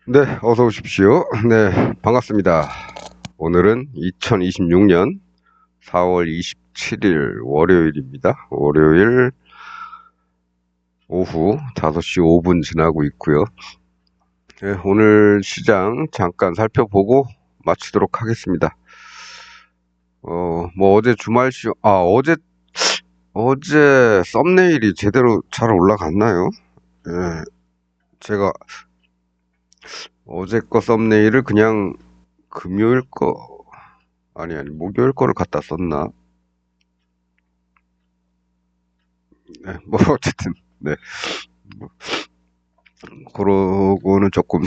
네, 어서 오십시오. 네, 반갑습니다. 오늘은 2026년 4월 27일 월요일입니다. 월요일 오후 5시 5분 지나고 있고요. 네, 오늘 시장 잠깐 살펴보고 마치도록 하겠습니다. 뭐 어제 어제 썸네일이 제대로 잘 올라갔나요? 예, 제가 어제 거 썸네일을 그냥 금요일 거, 아니, 목요일 거를 갖다 썼나? 네, 뭐, 어쨌든, 네. 그러고는 조금,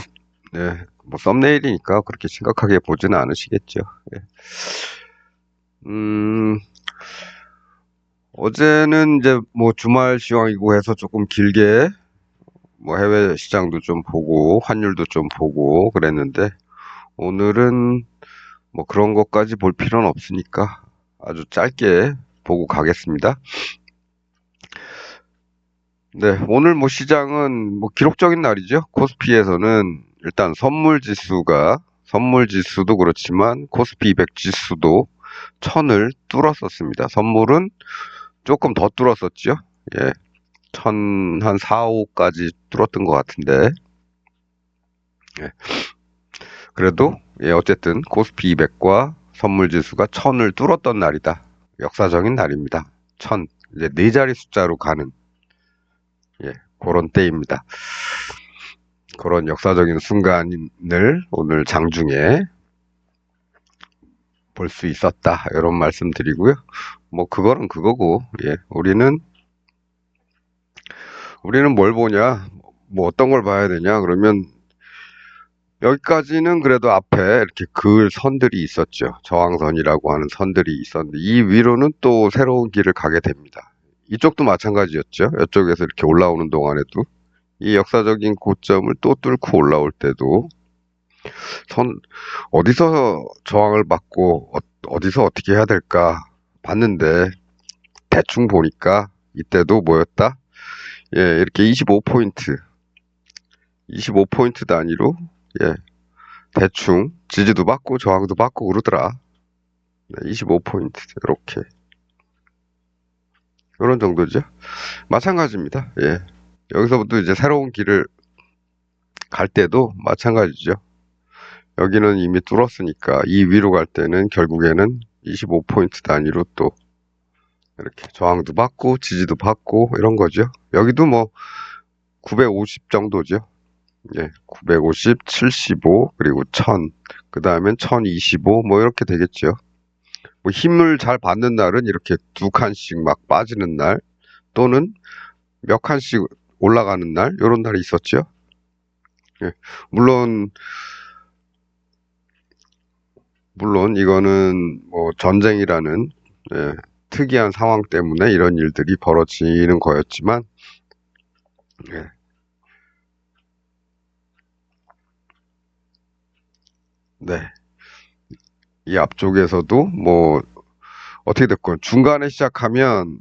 네, 뭐, 썸네일이니까 그렇게 심각하게 보지는 않으시겠죠. 예. 음, 어제는 이제 뭐 주말 시황이고 해서 조금 길게 뭐 해외 시장도 좀 보고, 환율도 좀 보고 그랬는데, 오늘은 뭐 그런 것까지 볼 필요는 없으니까 아주 짧게 보고 가겠습니다. 네, 오늘 뭐 시장은 뭐 기록적인 날이죠. 코스피에서는 일단 선물 지수도 그렇지만 코스피 200 지수도 천을 뚫었었습니다. 선물은 조금 더 뚫었었죠. 예, 천 한 4, 5까지 뚫었던 것 같은데. 예, 그래도 예, 어쨌든 코스피 200과 선물 지수가 천을 뚫었던 날이다. 역사적인 날입니다. 천, 이제 네 자리 숫자로 가는 예, 그런 때입니다. 그런 역사적인 순간을 오늘 장중에 볼 수 있었다. 이런 말씀 드리고요. 뭐, 그거는 그거고, 예. 우리는 뭘 보냐? 뭐, 어떤 걸 봐야 되냐? 그러면, 여기까지는 그래도 앞에 이렇게 선들이 있었죠. 저항선이라고 하는 선들이 있었는데, 이 위로는 또 새로운 길을 가게 됩니다. 이쪽도 마찬가지였죠. 이쪽에서 이렇게 올라오는 동안에도, 이 역사적인 고점을 또 뚫고 올라올 때도, 선, 어디서 저항을 받고 어디서 어떻게 해야 될까 봤는데 대충 보니까 이때도 뭐였다? 예, 이렇게 25포인트 단위로 예, 대충 지지도 받고 저항도 받고 그러더라. 네, 25포인트 이렇게 이런 정도죠. 마찬가지입니다. 예. 여기서부터 이제 새로운 길을 갈 때도 마찬가지죠. 여기는 이미 뚫었으니까 이 위로 갈 때는 결국에는 25포인트 단위로 또 이렇게 저항도 받고 지지도 받고 이런 거죠. 여기도 뭐 950 정도죠. 예, 950, 75 그리고 1000, 그 다음엔 1025 뭐 이렇게 되겠죠. 뭐 힘을 잘 받는 날은 이렇게 두 칸씩 막 빠지는 날 또는 몇 칸씩 올라가는 날 이런 날이 있었죠. 예, 물론 이거는 뭐 전쟁이라는 예, 특이한 상황 때문에 이런 일들이 벌어지는 거였지만 예, 네. 이 앞쪽에서도 뭐 어떻게 됐건 중간에 시작하면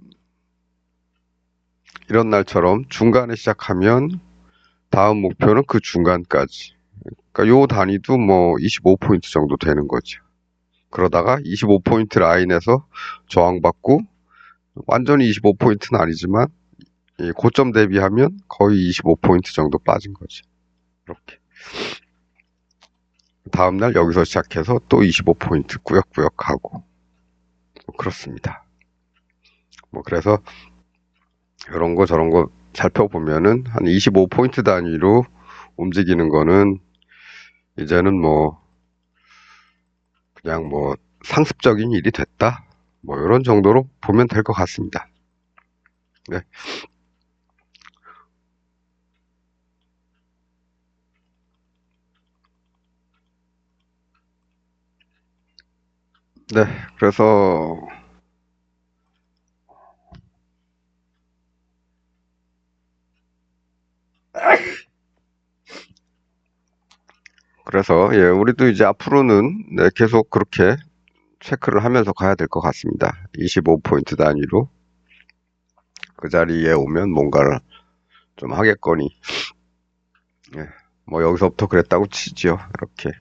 이런 날처럼 중간에 시작하면 다음 목표는 그 중간까지. 그러니까 요 단위도 뭐 25포인트 정도 되는 거죠. 그러다가 25포인트 라인에서 저항받고 완전히 25포인트는 아니지만 이 고점 대비하면 거의 25포인트 정도 빠진 거죠. 이렇게. 다음날 여기서 시작해서 또 25포인트 꾸역꾸역 가고 뭐 그렇습니다. 뭐 그래서 이런 거 저런 거 살펴보면은 한 25포인트 단위로 움직이는 거는 이제는 뭐 그냥 뭐 상습적인 일이 됐다. 뭐 이런 정도로 보면 될 것 같습니다. 네. 네. 그래서 예, 우리도 이제 앞으로는 네, 계속 그렇게 체크를 하면서 가야 될 것 같습니다. 25포인트 단위로 그 자리에 오면 뭔가를 좀 하겠거니. 예. 뭐 여기서부터 그랬다고 치죠. 이렇게.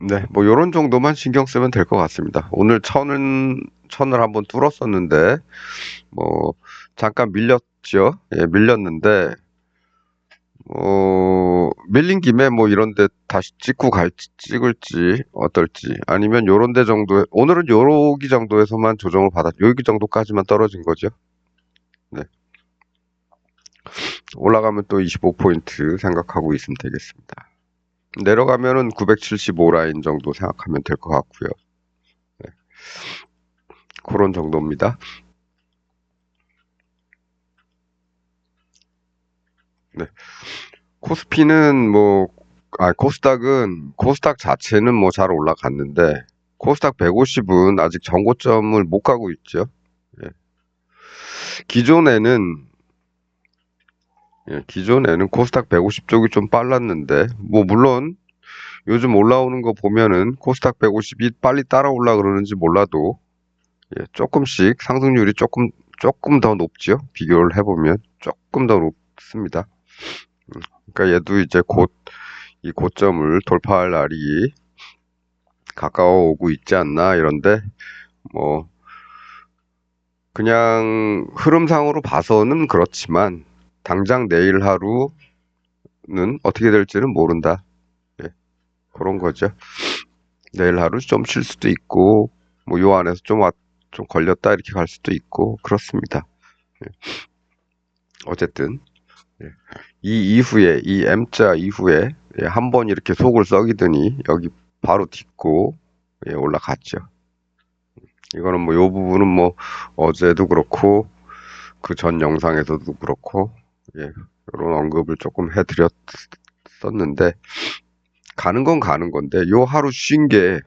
네, 뭐 요런 정도만 신경 쓰면 될 것 같습니다. 오늘 천을 한번 뚫었었는데 뭐 잠깐 밀렸죠. 예, 밀렸는데 밀린 김에 뭐 이런 데 다시 찍을지 어떨지 아니면 요런 데 정도에 오늘은 요기 정도에서만 조정을 요기 정도까지만 떨어진 거죠. 네. 올라가면 또 25포인트 생각하고 있으면 되겠습니다. 내려가면은 975 라인 정도 생각하면 될 것 같고요. 네. 그런 정도입니다. 네. 코스피는 코스닥 자체는 뭐 잘 올라갔는데, 코스닥 150은 아직 전고점을 못 가고 있죠. 예. 기존에는, 기존에는 코스닥 150 쪽이 좀 빨랐는데, 뭐, 물론, 요즘 올라오는 거 보면은 코스닥 150이 빨리 따라올라 그러는지 몰라도, 조금씩 상승률이 조금 더 높죠. 비교를 해보면 조금 더 높습니다. 그러니까 얘도 이제 곧 이 고점을 돌파할 날이 가까워 오고 있지 않나 이런데 뭐 그냥 흐름상으로 봐서는 그렇지만 당장 내일 하루는 어떻게 될지는 모른다. 예, 그런 거죠. 내일 하루 좀 쉴 수도 있고 뭐 요 안에서 좀 걸렸다 이렇게 갈 수도 있고 그렇습니다. 예, 어쨌든 예, 이 M자 이후에 한 번 이렇게 속을 썩이더니 여기 바로 딛고 올라갔죠. 이거는 뭐 요 부분은 뭐 어제도 그렇고 그 전 영상에서도 그렇고 이런 언급을 조금 해드렸었는데 가는 건 가는 건데 요 하루 쉰 게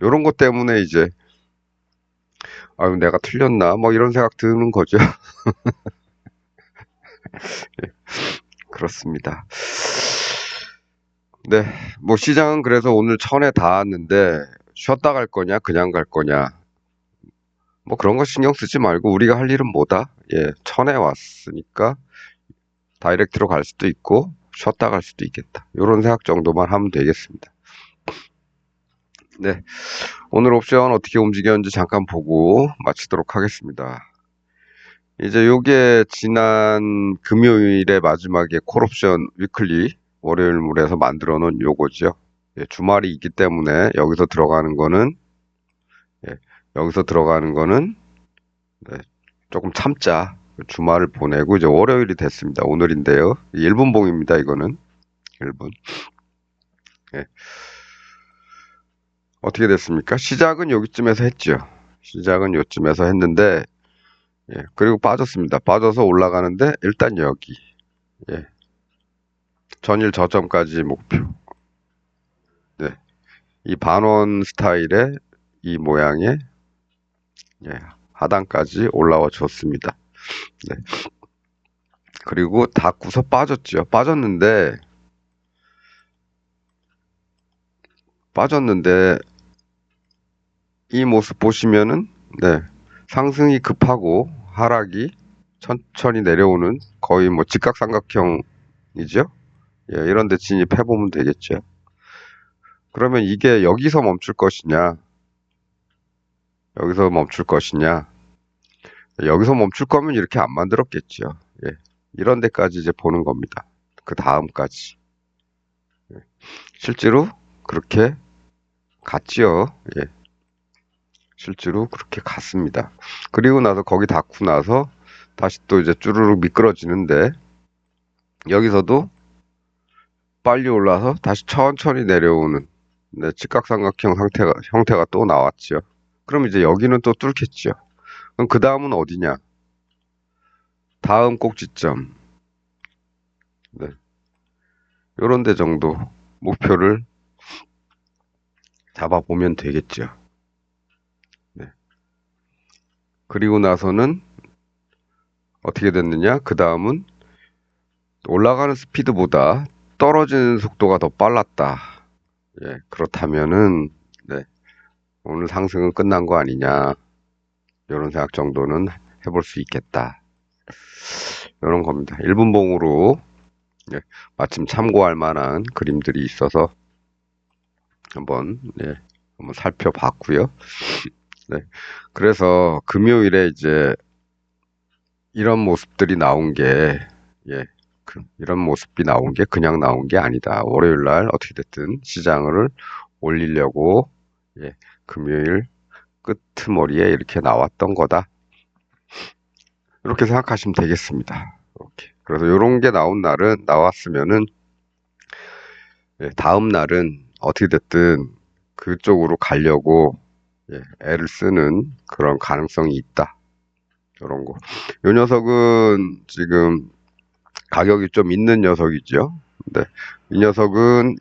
요런 것 때문에 이제 아유 내가 틀렸나 뭐 이런 생각 드는 거죠. 그렇습니다. 네, 뭐 시장은 그래서 오늘 천에 닿았는데 쉬었다 갈 거냐 그냥 갈 거냐 뭐 그런 거 신경 쓰지 말고 우리가 할 일은 뭐다? 천에 왔으니까 다이렉트로 갈 수도 있고 쉬었다 갈 수도 있겠다. 이런 생각 정도만 하면 되겠습니다. 네, 오늘 옵션 어떻게 움직였는지 잠깐 보고 마치도록 하겠습니다. 이제 요게 지난 금요일의 마지막에 콜옵션 위클리 월요일물에서 만들어 놓은 요거죠. 주말이 있기 때문에 예, 여기서 들어가는 거는 네, 조금 참자. 주말을 보내고 이제 월요일이 됐습니다. 오늘인데요. 1분 봉입니다. 이거는 1분. 예. 어떻게 됐습니까? 시작은 여기쯤에서 했죠. 시작은 요쯤에서 했는데 그리고 빠졌습니다. 빠져서 올라가는데 일단 여기 예. 전일 저점까지 목표. 네. 이 반원 스타일의 이 모양의 하단까지 올라와 줬습니다. 네. 그리고 닫고서 빠졌죠. 빠졌는데 이 모습 보시면은 상승이 급하고 하락이 천천히 내려오는 거의 뭐 직각삼각형이죠. 이런 데 진입해 보면 되겠죠. 그러면 이게 여기서 멈출 것이냐. 여기서 멈출 거면 이렇게 안 만들었겠죠. 이런 데까지 이제 보는 겁니다. 그 다음까지. 실제로 그렇게 갔지요. 실제로 그렇게 갔습니다. 그리고 나서 거기 닿고 나서 다시 또 이제 쭈루룩 미끄러지는데 여기서도 빨리 올라서 다시 천천히 내려오는 직각삼각형 형태가 또 나왔죠. 그럼 이제 여기는 또 뚫겠죠. 그럼 그 다음은 어디냐? 다음 꼭지점. 네. 요런 데 정도 목표를 잡아보면 되겠죠. 네. 그리고 나서는 어떻게 됐느냐? 그 다음은 올라가는 스피드보다 떨어지는 속도가 더 빨랐다. 그렇다면은, 오늘 상승은 끝난 거 아니냐. 이런 생각 정도는 해볼 수 있겠다. 이런 겁니다. 1분봉으로 예, 마침 참고할 만한 그림들이 있어서 한번 한번 살펴봤고요. 네, 그래서 금요일에 이제 이런 모습들이 나온 게 이런 모습이 나온 게 그냥 나온 게 아니다. 월요일 날 어떻게 됐든 시장을 올리려고 금요일 끄트머리에 이렇게 나왔던 거다. 이렇게 생각하시면 되겠습니다. 이렇게. 그래서 이런 게 나왔으면은 다음 날은 어떻게 됐든 그쪽으로 가려고 애를 쓰는 그런 가능성이 있다. 이런 거. 이 녀석은 지금 가격이 좀 있는 녀석이죠. 근데 이 녀석은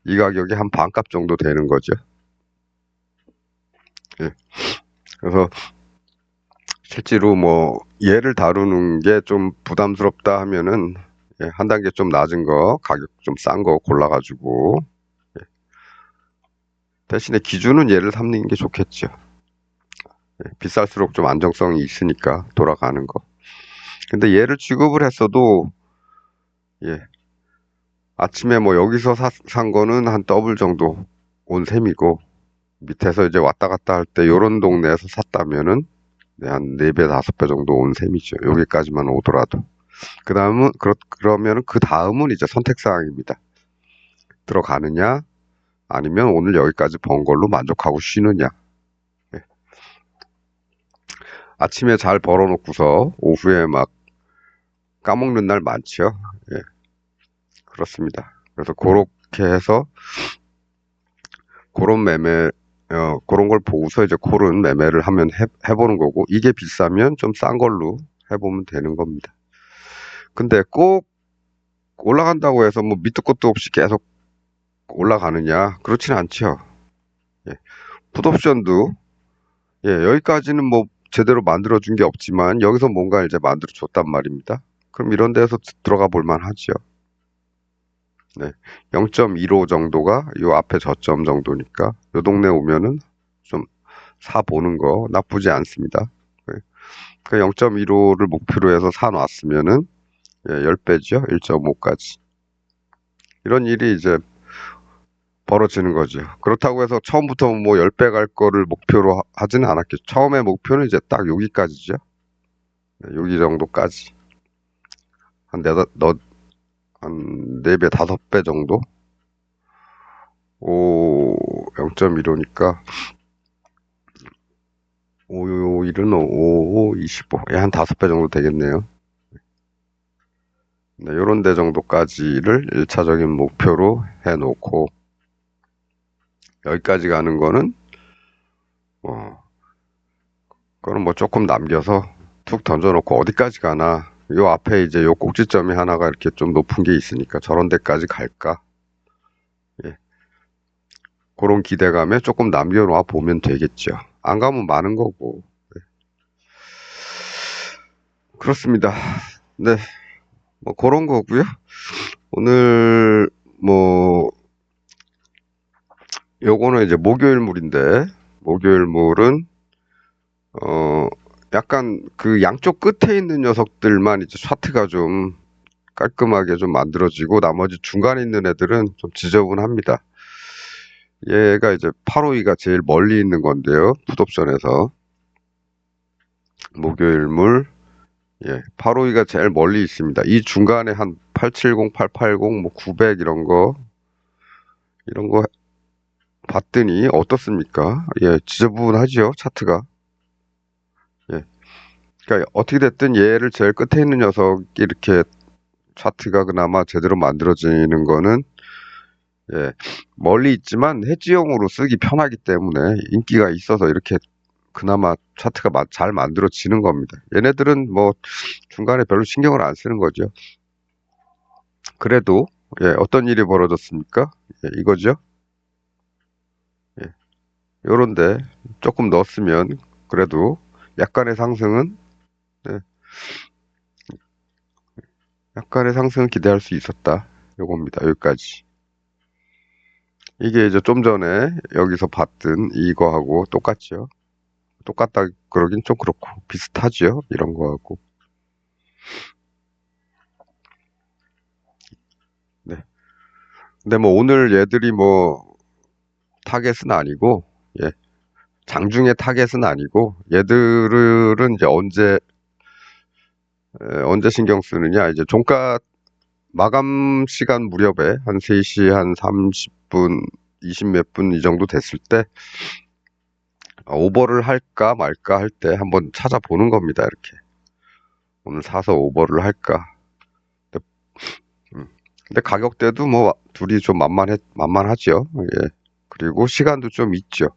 이 가격이 한 반값 정도 되는 거죠. 예. 그래서 실제로 뭐 얘를 다루는 게 좀 부담스럽다 하면은 한 단계 좀 낮은 거, 가격 좀 싼 거 골라가지고 대신에 기준은 얘를 삼는 게 좋겠죠. 비쌀수록 좀 안정성이 있으니까 돌아가는 거. 근데 얘를 취급을 했어도 아침에 뭐 여기서 산 거는 한 더블 정도 온 셈이고 밑에서 이제 왔다 갔다 할 때 요런 동네에서 샀다면은 한 4배, 5배 정도 온 셈이죠. 여기까지만 오더라도. 그러면은 그 다음은 이제 선택사항입니다. 들어가느냐, 아니면 오늘 여기까지 번 걸로 만족하고 쉬느냐. 예. 아침에 잘 벌어놓고서 오후에 막 까먹는 날 많죠. 예. 그렇습니다. 그래서 그렇게 해서 그런 그런 걸 보고서 이제 그런 매매를 해보는 거고, 이게 비싸면 좀 싼 걸로 해보면 되는 겁니다. 근데 꼭 올라간다고 해서 뭐 밑도 끝도 없이 계속 올라가느냐? 그렇지는 않죠. 예. 풋옵션도 여기까지는 뭐 제대로 만들어준 게 없지만 여기서 뭔가 이제 만들어줬단 말입니다. 그럼 이런 데서 들어가 볼 만하죠. 네. 0.15 정도가 요 앞에 저점 정도니까 요 동네 오면은 좀 사보는 거 나쁘지 않습니다. 그 0.15를 목표로 해서 사놨으면은 10배죠. 1.5까지. 이런 일이 이제 벌어지는 거죠. 그렇다고 해서 처음부터 뭐 10배 갈 거를 목표로 하지는 않았겠죠. 처음에 목표는 이제 딱 여기까지죠. 여기 정도까지. 한 4배, 5배 정도? 0.15니까 5, 1은 5, 25. 한 5배 정도 되겠네요. 네, 요런 데 정도까지를 1차적인 목표로 해놓고, 여기까지 가는 거는, 그거는 뭐 조금 남겨서 툭 던져놓고 어디까지 가나, 요 앞에 이제 요 꼭지점이 하나가 이렇게 좀 높은 게 있으니까 저런 데까지 갈까? 예. 그런 기대감에 조금 남겨놓아 보면 되겠죠. 안 가면 많은 거고. 그렇습니다. 네, 뭐 그런 거고요. 오늘 뭐 요거는 이제 목요일물인데 목요일물은 어 약간 그 양쪽 끝에 있는 녀석들만 이제 차트가 좀 깔끔하게 좀 만들어지고 나머지 중간에 있는 애들은 좀 지저분합니다. 얘가 이제 852가 제일 멀리 있는 건데요. 풋옵션에서 목요일물 852가 제일 멀리 있습니다. 이 중간에 한 870, 880, 뭐 900 이런 거 봤더니 어떻습니까? 지저분하죠, 차트가. 예. 그러니까 어떻게 됐든 얘를 제일 끝에 있는 녀석이 이렇게 차트가 그나마 제대로 만들어지는 거는 멀리 있지만 해지용으로 쓰기 편하기 때문에 인기가 있어서 이렇게 그나마 차트가 잘 만들어지는 겁니다. 얘네들은 뭐 중간에 별로 신경을 안 쓰는 거죠. 그래도 어떤 일이 벌어졌습니까? 이거죠. 요런데 조금 넣었으면 그래도 약간의 상승은 네, 약간의 상승은 기대할 수 있었다. 요겁니다. 여기까지. 이게 이제 좀 전에 여기서 봤던 이거하고 똑같죠. 똑같다 그러긴 좀 그렇고 비슷하죠. 이런 거하고. 네. 근데 뭐 오늘 얘들이 뭐 타겟은 아니고, 예, 장중의 타겟은 아니고, 얘들은 이제 언제 신경 쓰느냐, 이제 종가 마감 시간 무렵에 한 3시 한 30분, 20 몇 분 이 정도 됐을 때, 오버를 할까 말까 할 때 한번 찾아보는 겁니다, 이렇게. 오늘 사서 오버를 할까. 근데, 음, 근데 가격대도 뭐 둘이 좀 만만하죠. 예. 그리고 시간도 좀 있죠.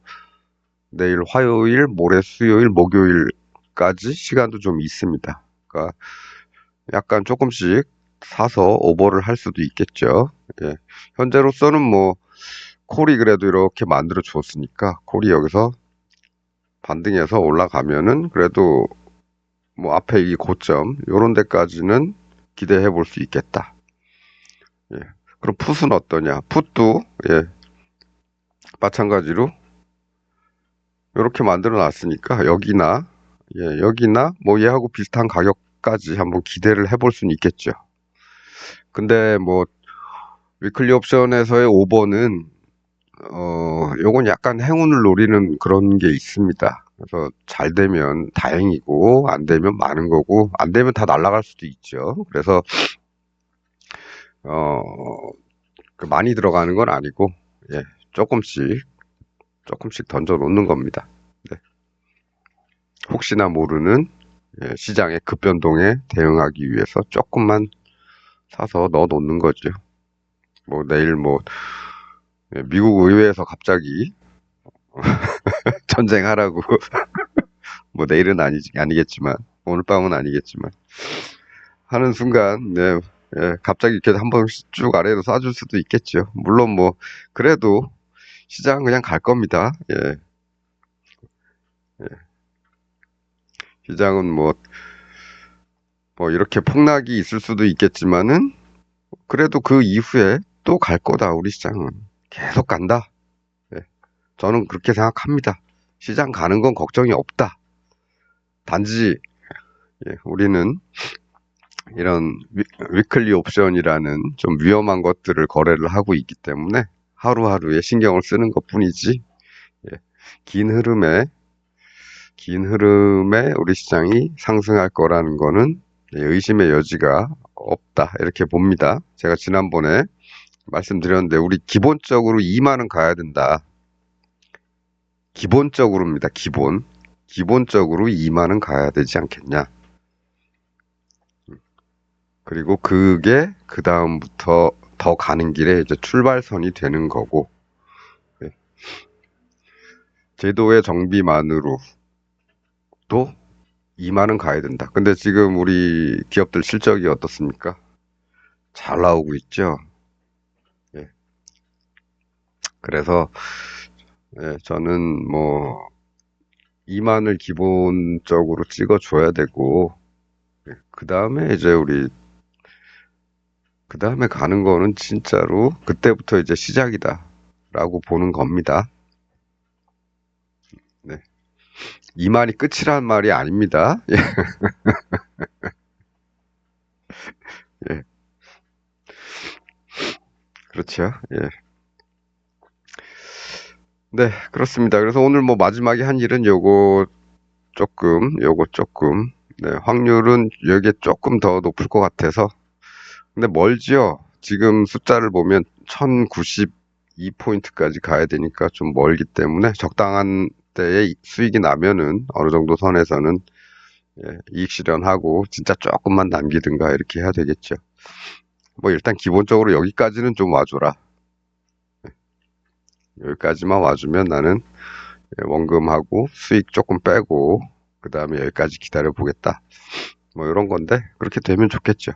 내일 화요일, 모레 수요일, 목요일까지 시간도 좀 있습니다. 그러니까 약간 조금씩 사서 오버를 할 수도 있겠죠. 예. 현재로서는 뭐 콜이 그래도 이렇게 만들어 주었으니까 콜이 여기서 반등해서 올라가면은 그래도 뭐 앞에 이 고점 요런 데까지는 기대해 볼 수 있겠다. 예. 그럼 풋은 어떠냐? 풋도 예, 마찬가지로 이렇게 만들어 놨으니까 여기나 뭐 얘하고 비슷한 가격까지 한번 기대를 해볼 수는 있겠죠. 근데 뭐 위클리 옵션에서의 오버는 요건 약간 행운을 노리는 그런 게 있습니다. 그래서 잘 되면 다행이고 안 되면 많은 거고 안 되면 다 날아갈 수도 있죠. 그래서 어, 그 많이 들어가는 건 아니고 예, 조금씩 조금씩 던져 놓는 겁니다. 네. 혹시나 모르는 예, 시장의 급변동에 대응하기 위해서 조금만 사서 넣어 놓는 거죠. 뭐 내일 뭐 예, 미국 의회에서 갑자기 전쟁하라고 뭐 내일은 아니겠지만 오늘 밤은 아니겠지만 하는 순간 네, 예, 갑자기 이렇게 한 번씩 쭉 아래로 쏴줄 수도 있겠죠. 물론 뭐 그래도 시장은 그냥 갈 겁니다. 예, 시장은 뭐 이렇게 폭락이 있을 수도 있겠지만은 그래도 그 이후에 또 갈 거다. 우리 시장은 계속 간다. 예, 저는 그렇게 생각합니다. 시장 가는 건 걱정이 없다. 단지 우리는 이런 위클리 옵션이라는 좀 위험한 것들을 거래를 하고 있기 때문에 하루하루에 신경을 쓰는 것뿐이지 예, 긴 흐름에 긴 흐름에 우리 시장이 상승할 거라는 거는 의심의 여지가 없다 이렇게 봅니다. 제가 지난번에 말씀드렸는데 우리 기본적으로 2만은 가야 된다. 기본적으로입니다. 기본적으로 2만은 가야 되지 않겠냐. 그리고 그게 그 다음부터 더 가는 길에 이제 출발선이 되는 거고 예, 제도의 정비만으로도 2만은 가야 된다. 근데 지금 우리 기업들 실적이 어떻습니까? 잘 나오고 있죠. 예, 그래서 저는 뭐 2만을 기본적으로 찍어줘야 되고 그 다음에 이제 그 다음에 가는 거는 진짜로 그때부터 이제 시작이다라고 보는 겁니다. 네. 2만이 끝이란 말이 아닙니다. 예, 예, 그렇죠. 예. 네, 그렇습니다. 그래서 오늘 뭐 마지막에 한 일은 요거 조금, 네, 확률은 여기에 조금 더 높을 것 같아서. 근데 멀지요? 지금 숫자를 보면 1092포인트까지 가야 되니까 좀 멀기 때문에 적당한 때에 수익이 나면은 어느 정도 선에서는 이익 실현하고 진짜 조금만 남기든가 이렇게 해야 되겠죠. 뭐 일단 기본적으로 여기까지는 좀 와줘라. 여기까지만 와주면 나는 원금하고 수익 조금 빼고 그 다음에 여기까지 기다려 보겠다. 뭐 이런 건데 그렇게 되면 좋겠죠.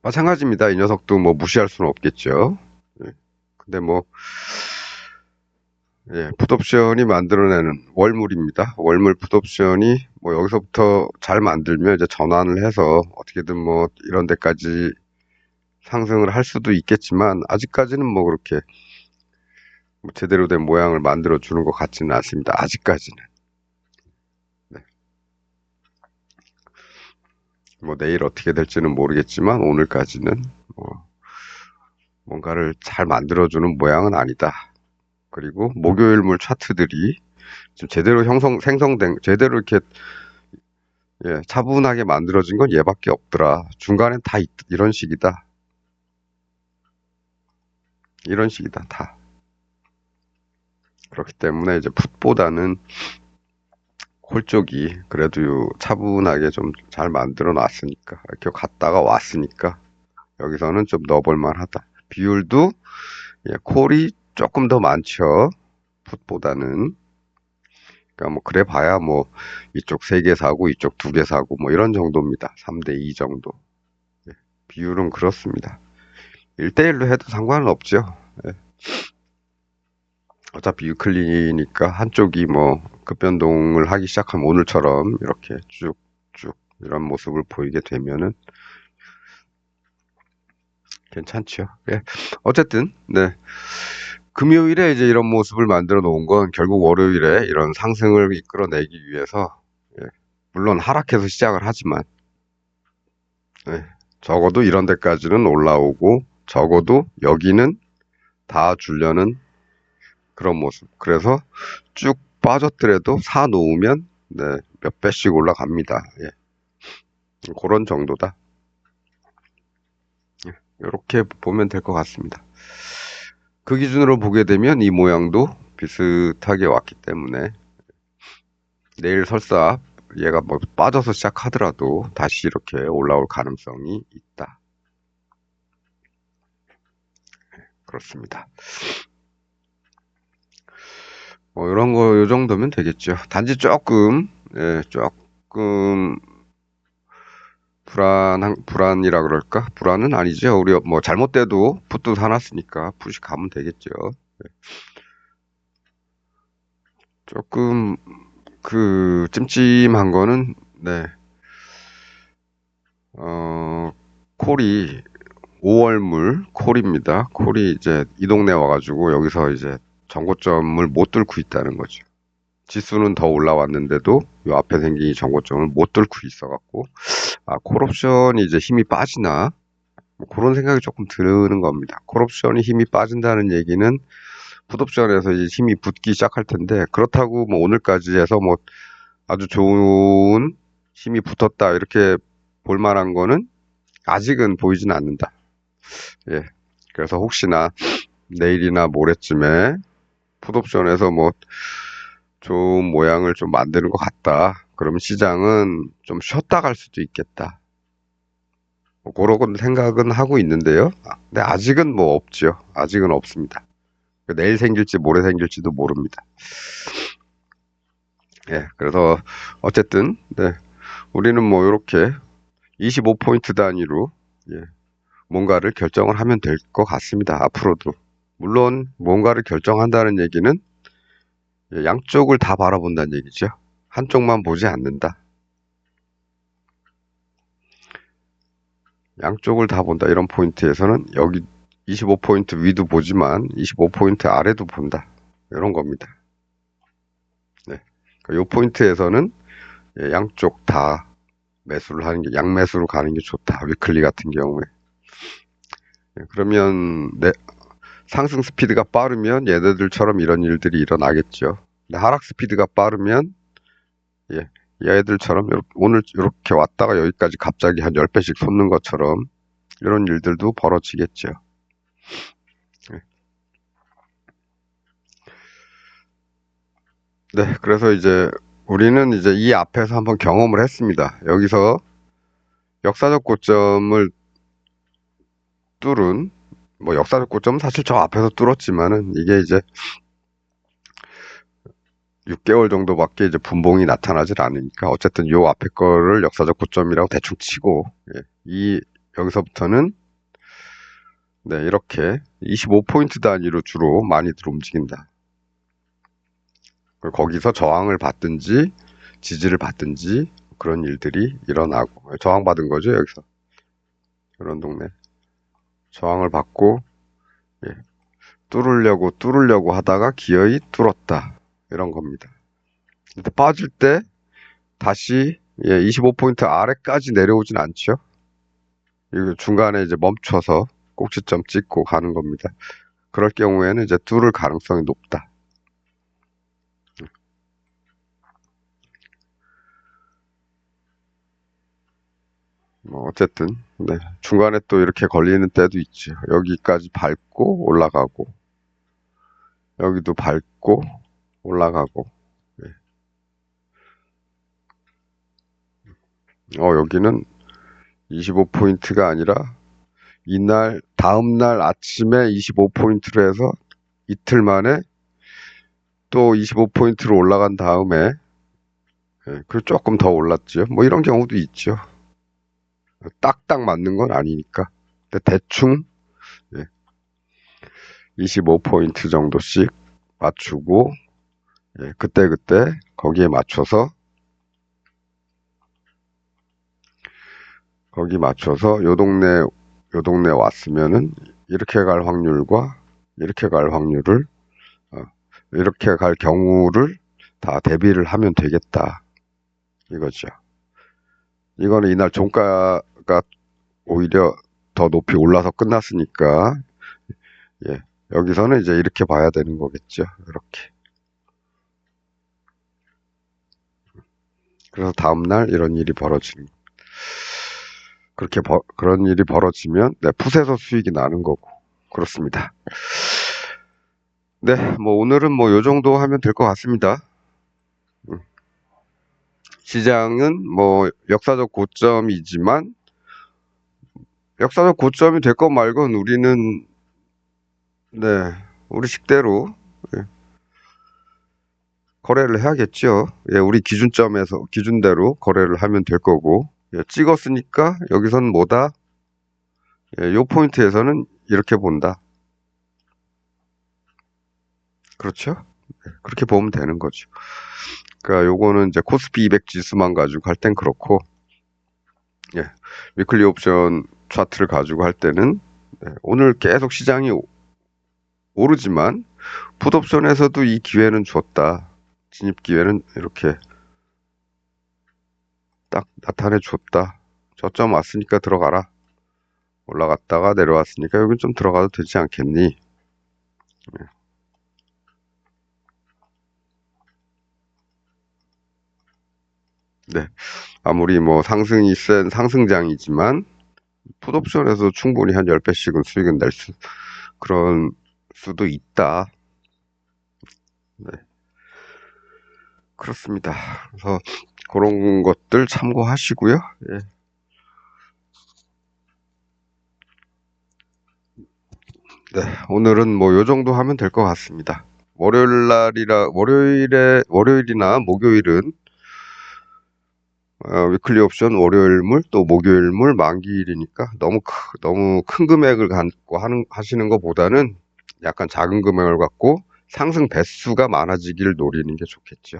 마찬가지입니다. 이 녀석도 뭐 무시할 수는 없겠죠. 예. 근데 뭐 풋옵션이 만들어내는 월물입니다. 월물 풋옵션이 뭐 여기서부터 잘 만들면 이제 전환을 해서 어떻게든 뭐 이런 데까지 상승을 할 수도 있겠지만 아직까지는 뭐 그렇게 뭐 제대로 된 모양을 만들어 주는 것 같지는 않습니다. 아직까지는. 네. 뭐 내일 어떻게 될지는 모르겠지만 오늘까지는 뭐 뭔가를 잘 만들어주는 모양은 아니다. 그리고 목요일물 차트들이 지금 제대로 생성된, 제대로 이렇게, 예, 차분하게 만들어진 건 얘밖에 없더라. 중간엔 다 이런 식이다. 이런 식이다, 다. 그렇기 때문에 이제 풋보다는 홀 쪽이 그래도 차분하게 좀 잘 만들어 놨으니까, 이렇게 갔다가 왔으니까, 여기서는 좀 넣어볼 만하다. 비율도, 예, 콜이 조금 더 많죠. 풋보다는. 그러니까 뭐 그래 봐야 뭐 이쪽 3개 사고 이쪽 2개 사고 뭐 이런 정도입니다. 3대 2 정도. 예, 비율은 그렇습니다. 1대1로 해도 상관은 없죠. 예, 어차피 유클리니까 한쪽이 뭐 급변동을 하기 시작하면 오늘처럼 이렇게 쭉쭉 이런 모습을 보이게 되면은 괜찮죠. 예. 어쨌든 네. 금요일에 이제 이런 모습을 만들어 놓은 건 결국 월요일에 이런 상승을 이끌어내기 위해서, 예, 물론 하락해서 시작을 하지만, 예, 적어도 이런 데까지는 올라오고 적어도 여기는 다 주려는 그런 모습. 그래서 쭉 빠졌더라도 사 놓으면, 네, 몇 배씩 올라갑니다. 예, 그런 정도다. 예, 이렇게 보면 될 것 같습니다. 그 기준으로 보게 되면 이 모양도 비슷하게 왔기 때문에 내일 설사 얘가 뭐 빠져서 시작하더라도 다시 이렇게 올라올 가능성이 있다. 그렇습니다. 뭐 이런 거 요 정도면 되겠죠. 단지 조금, 예, 조금 불안이라 그럴까? 불안은 아니죠. 우리 뭐 잘못돼도 풋도 사놨으니까 풋이 가면 되겠죠. 예. 조금 그 찜찜한 거는, 네, 콜이 5월물 콜입니다. 콜이 이제 이 동네 와가지고 여기서 이제 정고점을 못 뚫고 있다는 거죠. 지수는 더 올라왔는데도 요 앞에 생긴 이 정고점을 못 뚫고 있어갖고, 아, 콜옵션이 이제 힘이 빠지나? 뭐 그런 생각이 조금 드는 겁니다. 콜옵션이 힘이 빠진다는 얘기는 풋옵션에서 이제 힘이 붙기 시작할 텐데, 그렇다고 뭐 오늘까지 해서 뭐 아주 좋은 힘이 붙었다 이렇게 볼 만한 거는 아직은 보이진 않는다. 예. 그래서 혹시나 내일이나 모레쯤에 풋옵션에서 뭐 좋은 모양을 좀 만드는 것 같다. 그러면 시장은 좀 쉬었다 갈 수도 있겠다. 뭐 그런 생각은 하고 있는데요. 근데 아직은 뭐 없죠. 아직은 없습니다. 내일 생길지 모레 생길지도 모릅니다. 예, 그래서 어쨌든 네, 우리는 뭐 이렇게 25포인트 단위로, 예, 뭔가를 결정을 하면 될 것 같습니다. 앞으로도. 물론 뭔가를 결정한다는 얘기는, 예, 양쪽을 다 바라본다는 얘기죠. 한쪽만 보지 않는다. 양쪽을 다 본다. 이런 포인트에서는 여기 25포인트 위도 보지만 25포인트 아래도 본다. 이런 겁니다. 네. 이 포인트에서는, 예, 양쪽 다 매수를 하는 게, 양매수로 가는 게 좋다. 위클리 같은 경우에. 예, 그러면 상승 스피드가 빠르면 얘네들처럼 이런 일들이 일어나겠죠. 근데 하락 스피드가 빠르면, 예, 얘들처럼 오늘 이렇게 왔다가 여기까지 갑자기 한 10배씩 솟는 것처럼 이런 일들도 벌어지겠죠. 예. 네, 그래서 이제 우리는 이제 이 앞에서 한번 경험을 했습니다. 여기서 역사적 고점을 뚫은, 뭐 역사적 고점은 사실 저 앞에서 뚫었지만은 이게 이제 6개월 정도밖에 이제 분봉이 나타나질 않으니까 어쨌든 요 앞에 거를 역사적 고점이라고 대충 치고, 예, 여기서부터는, 네, 이렇게 25포인트 단위로 주로 많이들 움직인다. 거기서 저항을 받든지 지지를 받든지 그런 일들이 일어나고, 저항받은 거죠. 여기서 이런 동네 저항을 받고, 예, 뚫으려고 하다가 기어이 뚫었다, 이런 겁니다. 근데 빠질 때 다시 예, 25포인트 아래까지 내려오진 않죠. 이거 중간에 이제 멈춰서 꼭지점 찍고 가는 겁니다. 그럴 경우에는 이제 뚫을 가능성이 높다. 뭐 어쨌든 네, 중간에 또 이렇게 걸리는 때도 있죠. 여기까지 밟고 올라가고 여기도 밟고 올라가고 네. 여기는 25포인트가 아니라 이날 다음날 아침에 25포인트로 해서 이틀 만에 또 25포인트로 올라간 다음에 그 조금 더 올랐죠. 뭐 이런 경우도 있죠. 딱딱 맞는 건 아니니까. 근데 대충 25포인트 정도씩 맞추고 그때그때 거기에 맞춰서 요 동네 왔으면은 이렇게 갈 확률과 이렇게 갈 확률을 이렇게 갈 경우를 다 대비를 하면 되겠다 이거죠. 이거는 이날 종가가 오히려 더 높이 올라서 끝났으니까 여기서는 이제 이렇게 봐야 되는 거겠죠. 이렇게. 그래서 다음날 이런 일이 벌어지는 그런 일이 벌어지면 풋에서 수익이 나는 거고 그렇습니다. 네, 뭐 오늘은 뭐 요 정도 하면 될 것 같습니다. 시장은 뭐 역사적 고점이지만 역사적 고점이 될 것 말고는 우리는 우리 식대로 거래를 해야겠죠. 우리 기준대로 거래를 하면 될 거고 찍었으니까 여기선 뭐다? 요 포인트에서는 이렇게 본다. 그렇죠? 그렇게 보면 되는 거죠. 그러니까 요거는 이제 코스피 200 지수만 가지고 할 땐 그렇고, 위클리 옵션 차트를 가지고 할 때는 오늘 계속 시장이 오르지만 풋옵션에서도 이 기회는 줬다. 진입 기회는 이렇게 딱 나타내 줬다. 저점 왔으니까 들어가라. 올라갔다가 내려왔으니까 여긴 좀 들어가도 되지 않겠니? 네. 아무리 뭐 상승이 센 상승장이지만 풋옵션에서 충분히 한 10배씩은 수익은 그런 수도 있다. 네. 그렇습니다. 그래서 그런 것들 참고하시고요. 네. 오늘은 뭐 요 정도 하면 될 것 같습니다. 월요일이나 목요일은 위클리 옵션 월요일물 또 목요일물 만기일이니까 너무 큰 금액을 갖고 하시는 것보다는 약간 작은 금액을 갖고 상승 배수가 많아지길 노리는 게 좋겠죠.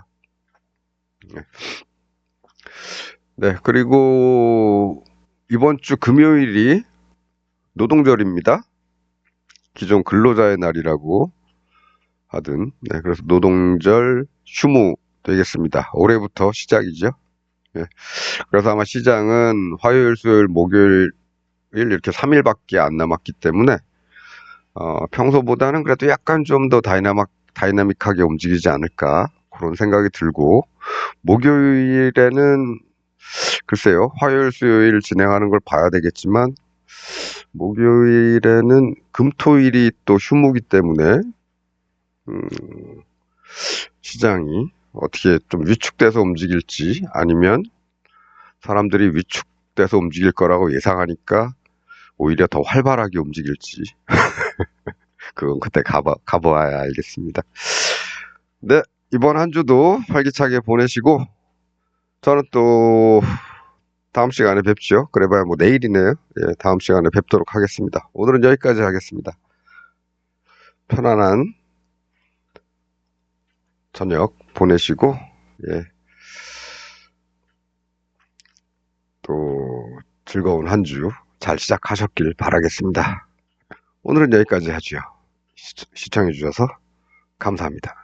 네, 그리고 이번 주 금요일이 노동절입니다. 기존 근로자의 날이라고 하든, 그래서 노동절 휴무 되겠습니다. 올해부터 시작이죠. 그래서 아마 시장은 화요일, 수요일, 목요일 이렇게 3일밖에 안 남았기 때문에 평소보다는 그래도 약간 좀 더 다이나믹하게 움직이지 않을까 그런 생각이 들고 목요일에는 글쎄요 화요일, 수요일 진행하는 걸 봐야 되겠지만 목요일에는 금토일이 또 휴무기 때문에 시장이 어떻게 좀 위축돼서 움직일지 아니면 사람들이 위축돼서 움직일 거라고 예상하니까 오히려 더 활발하게 움직일지 그건 그때 가봐야 알겠습니다. 네, 이번 한 주도 활기차게 보내시고 저는 또 다음 시간에 뵙죠. 그래봐야 뭐 내일이네요. 다음 시간에 뵙도록 하겠습니다. 오늘은 여기까지 하겠습니다. 편안한 저녁 보내시고 또 즐거운 한 주 잘 시작하셨길 바라겠습니다. 오늘은 여기까지 하죠. 시청해 주셔서 감사합니다.